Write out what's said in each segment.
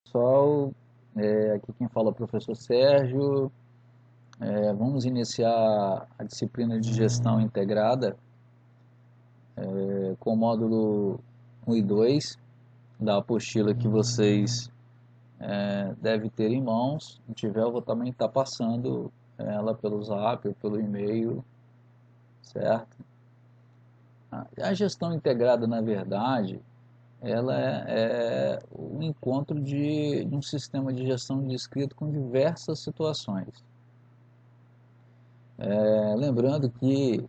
Pessoal, aqui quem fala é o professor Sérgio. Vamos iniciar a disciplina de gestão integrada com o módulo 1 e 2 da apostila que vocês devem ter em mãos. Se tiver, eu vou também estar passando ela pelo Zap ou pelo e-mail, certo? A gestão integrada, na verdade, ela é o encontro de um sistema de gestão descrito com diversas situações. Lembrando que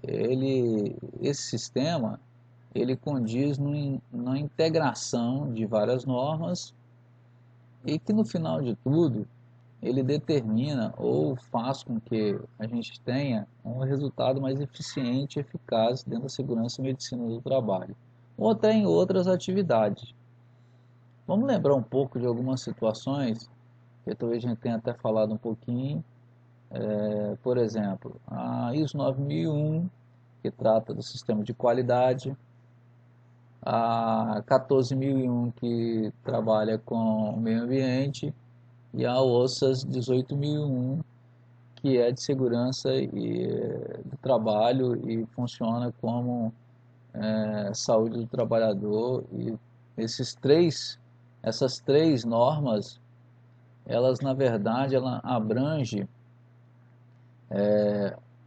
esse sistema ele condiz na integração de várias normas e que no final de tudo ele determina ou faz com que a gente tenha um resultado mais eficiente e eficaz dentro da segurança e medicina do trabalho, ou até em outras atividades. Vamos lembrar um pouco de algumas situações que talvez a gente tenha até falado um pouquinho. Por exemplo, a ISO 9001, que trata do sistema de qualidade, a 14001, que trabalha com o meio ambiente, e a OSAS 18001, que é de segurança do trabalho e funciona como saúde do trabalhador. E essas três normas, elas na verdade ela abrange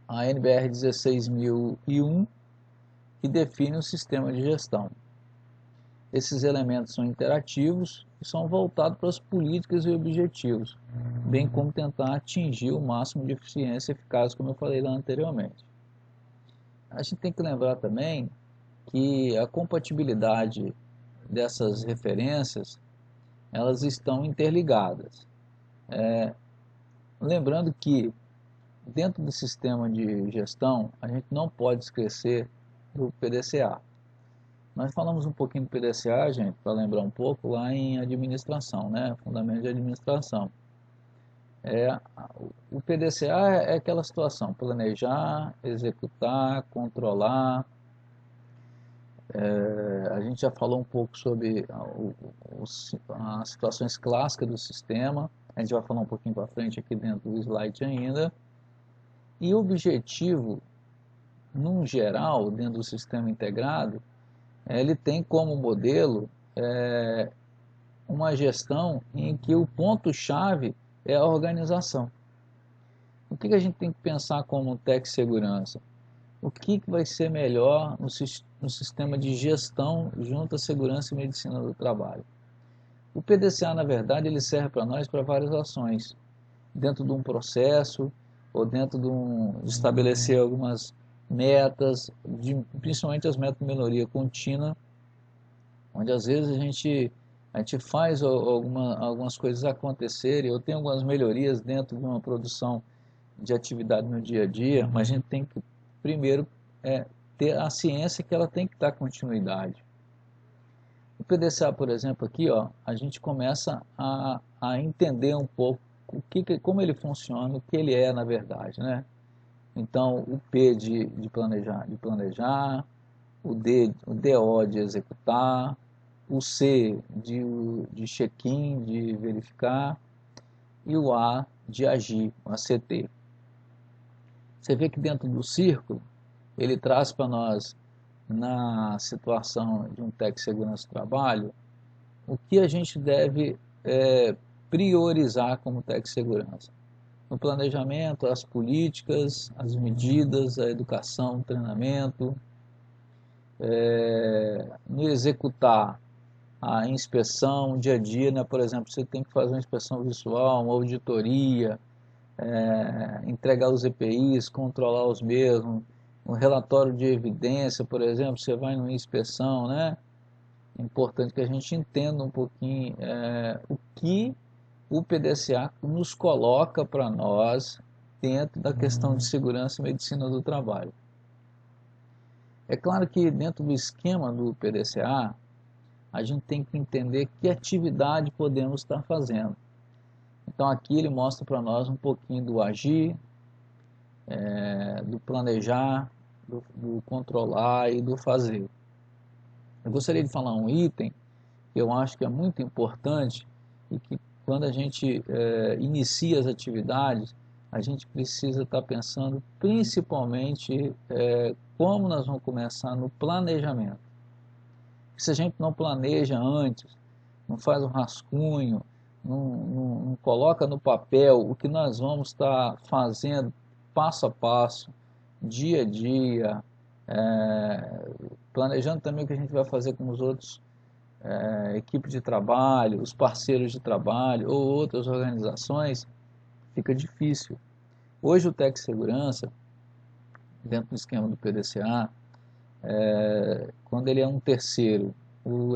a NBR 16001, que define o sistema de gestão. Esses elementos são interativos e são voltados para as políticas e objetivos, bem como tentar atingir o máximo de eficiência e eficácia, como eu falei lá anteriormente. A gente tem que lembrar também que a compatibilidade dessas referências, elas estão interligadas. Lembrando que dentro do sistema de gestão, a gente não pode esquecer do PDCA. Nós falamos um pouquinho do PDCA, gente, para lembrar um pouco, lá em administração, né? Fundamento de administração. O PDCA é aquela situação: planejar, executar, controlar. A gente já falou um pouco sobre as situações clássicas do sistema. A gente vai falar um pouquinho para frente aqui dentro do slide ainda. E o objetivo, num geral, dentro do sistema integrado, ele tem como modelo uma gestão em que o ponto-chave é a organização. O que a gente tem que pensar como tech segurança? O que vai ser melhor no sistema de gestão junto à segurança e medicina do trabalho? O PDCA, na verdade, ele serve para nós para várias ações, dentro de um processo ou dentro de estabelecer algumas metas, principalmente as metas de melhoria contínua, onde às vezes a gente faz algumas coisas acontecerem, ou tem algumas melhorias dentro de uma produção de atividade no dia a dia, mas a gente tem que primeiro ter a ciência que ela tem que dar continuidade. O PDCA, por exemplo, aqui, ó, a gente começa a entender um pouco como ele funciona, o que ele é na verdade, né? Então, o P de planejar, o DO de executar, o C de check-in, de verificar, e o A de agir, o ACT. Você vê que dentro do círculo, ele traz para nós, na situação de um tech segurança do trabalho, o que a gente deve priorizar como tech segurança. No planejamento, as políticas, as medidas, a educação, o treinamento. No executar, a inspeção, o dia a dia, né? Por exemplo, você tem que fazer uma inspeção visual, uma auditoria, entregar os EPIs, controlar os mesmos, um relatório de evidência, por exemplo, você vai numa inspeção, né? É importante que a gente entenda um pouquinho o que o PDCA nos coloca para nós dentro da questão de segurança e medicina do trabalho. É claro que dentro do esquema do PDCA, a gente tem que entender que atividade podemos estar fazendo. Então aqui ele mostra para nós um pouquinho do agir, do planejar, do controlar e do fazer. Eu gostaria de falar um item que eu acho que é muito importante e que quando a gente inicia as atividades, a gente precisa estar pensando principalmente como nós vamos começar no planejamento. Se a gente não planeja antes, não faz um rascunho, não coloca no papel o que nós vamos estar fazendo passo a passo, dia a dia, planejando também o que a gente vai fazer com os outros, equipe de trabalho, os parceiros de trabalho ou outras organizações, fica difícil. Hoje o Tec Segurança, dentro do esquema do PDCA, quando ele é um terceiro,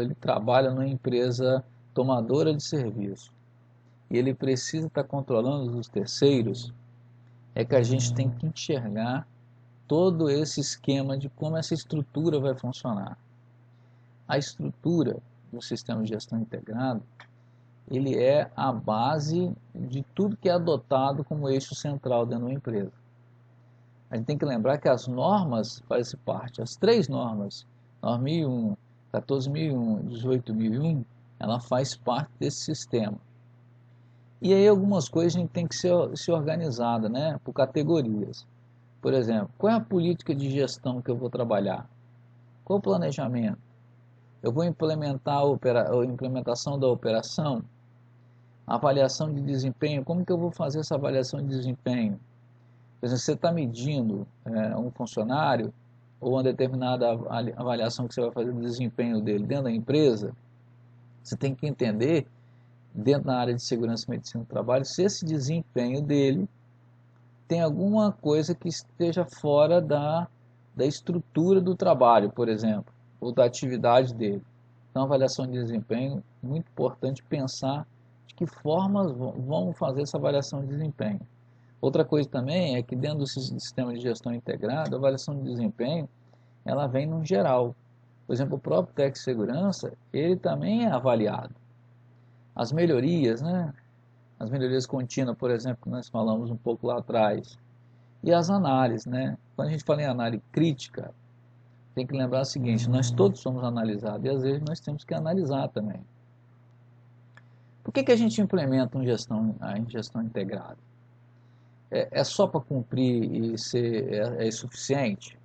ele trabalha numa empresa tomadora de serviço e ele precisa estar controlando os terceiros, é que a gente tem que enxergar todo esse esquema de como essa estrutura vai funcionar. A estrutura do sistema de gestão integrado, ele é a base de tudo que é adotado como eixo central dentro de uma empresa. A gente tem que lembrar que as normas fazem parte, as 3 normas, 9001, 14001 e 18001, ela faz parte desse sistema. E aí algumas coisas a gente tem que ser organizada, né, por categorias. Por exemplo, qual é a política de gestão que eu vou trabalhar? Qual o planejamento? Eu vou implementar a implementação da operação, a avaliação de desempenho, como que eu vou fazer essa avaliação de desempenho? Por exemplo, você está medindo um funcionário ou uma determinada avaliação que você vai fazer do desempenho dele dentro da empresa, você tem que entender, dentro da área de segurança e medicina do trabalho, se esse desempenho dele tem alguma coisa que esteja fora da estrutura do trabalho, por exemplo, ou da atividade dele. Então, avaliação de desempenho, muito importante pensar de que formas vamos fazer essa avaliação de desempenho. Outra coisa também é que dentro do sistema de gestão integrado, a avaliação de desempenho, ela vem no geral. Por exemplo, o próprio Tec Segurança, ele também é avaliado. As melhorias, né? As melhorias contínuas, por exemplo, que nós falamos um pouco lá atrás. E as análises, né? Quando a gente fala em análise crítica, tem que lembrar o seguinte, nós todos somos analisados e às vezes nós temos que analisar também. Por que a gente implementa a gestão integrada? É só para cumprir e ser suficiente?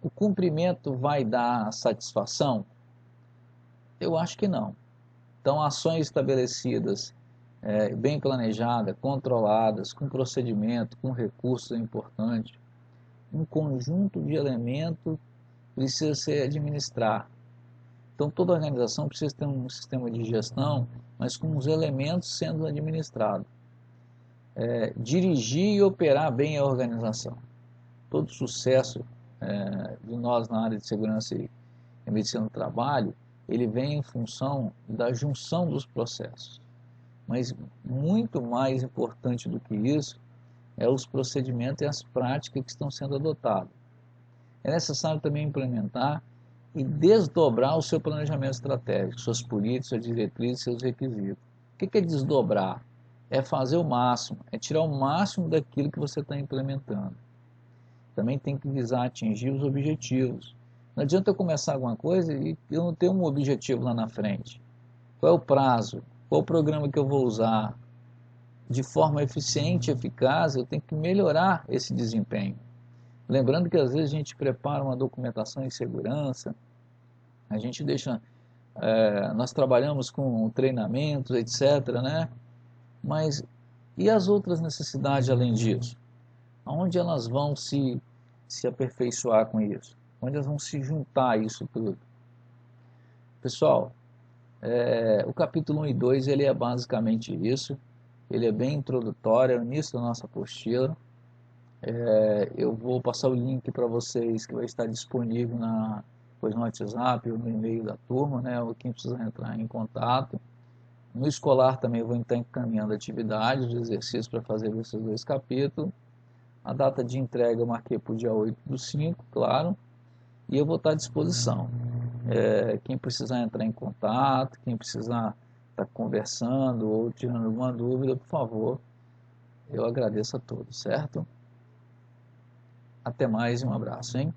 O cumprimento vai dar satisfação? Eu acho que não. Então, ações estabelecidas, bem planejadas, controladas, com procedimento, com recursos é importante. Um conjunto de elementos precisa ser administrado. Então, toda organização precisa ter um sistema de gestão, mas com os elementos sendo administrados. Dirigir e operar bem a organização. Todo sucesso de nós na área de segurança e medicina do trabalho, ele vem em função da junção dos processos. Mas muito mais importante do que isso é os procedimentos e as práticas que estão sendo adotados. É necessário também implementar e desdobrar o seu planejamento estratégico, suas políticas, suas diretrizes, seus requisitos. O que é desdobrar? É fazer o máximo, é tirar o máximo daquilo que você está implementando. Também tem que visar atingir os objetivos. Não adianta eu começar alguma coisa e eu não ter um objetivo lá na frente. Qual é o prazo? Qual o programa que eu vou usar? De forma eficiente e eficaz, eu tenho que melhorar esse desempenho. Lembrando que às vezes a gente prepara uma documentação em segurança, a gente deixa, nós trabalhamos com treinamentos, etc., né? Mas e as outras necessidades além disso? Aonde elas vão se aperfeiçoar com isso? Onde elas vão se juntar a isso tudo? Pessoal, o capítulo 1 e 2 ele é basicamente isso. Ele é bem introdutório, é o início da nossa apostila. Eu vou passar o link para vocês que vai estar disponível no WhatsApp ou no e-mail da turma, né? Ou quem precisa entrar em contato. No escolar também eu vou estar encaminhando atividades, exercícios para fazer esses 2 capítulos. A data de entrega eu marquei para o dia 8/5, claro. E eu vou estar à disposição. Quem precisar entrar em contato, quem precisar estar conversando ou tirando alguma dúvida, por favor, eu agradeço a todos, certo? Até mais e um abraço, hein?